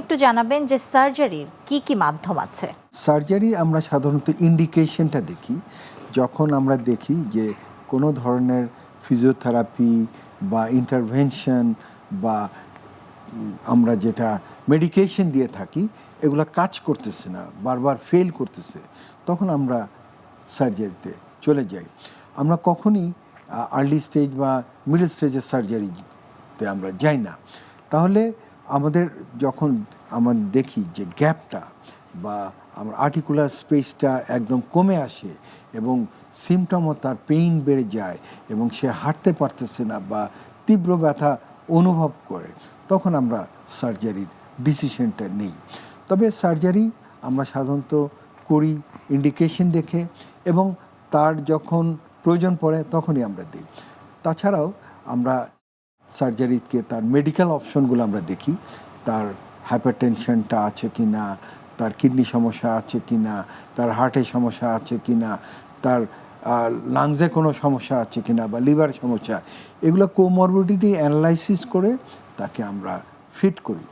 একটু জানাবেন যে সার্জারির কি কি মাধ্যম আছে? সার্জারি আমরা সাধারণত ইন্ডিকেশনটা দেখি যখন আমরা দেখি যে কোনো ধরনের ফিজিওথেরাপি বা ইন্টারভেনশন বা আমরা যেটা মেডিকেশন দিয়ে থাকি এগুলো কাজ করতেছে না, বারবার ফেল করতেছে, তখন আমরা সার্জারিতে চলে যাই। আমরা কখনই আর্লি স্টেজ বা মিডল স্টেজের সার্জারিতে আমরা যাই না। তাহলে আমাদের যখন আমরা দেখি যে গ্যাপটা বা আমার আর্টিকুলার স্পেসটা একদম কমে আসে এবং সিমটমও তার পেইন বেড়ে যায় এবং সে হাঁটতে পারতেছে না বা তীব্র ব্যথা অনুভব করে, তখন আমরা সার্জারির ডিসিশনটা নেই। তবে সার্জারি আমরা সাধারণত করি ইন্ডিকেশন দেখে এবং তার যখন প্রয়োজন পড়ে তখনই আমরা দিই। তাছাড়াও আমরা সার্জারিকে তার মেডিকেল অপশনগুলো আমরা দেখি, তার হাইপারটেনশনটা আছে কি না, তার কিডনি সমস্যা আছে কি না, তার হার্টের সমস্যা আছে কি না, তার লাংসে কোনো সমস্যা আছে কি না বা লিভার সমস্যা, এগুলো কোমরবিডিটি অ্যানালাইসিস করে তাকে আমরা ফিট করি।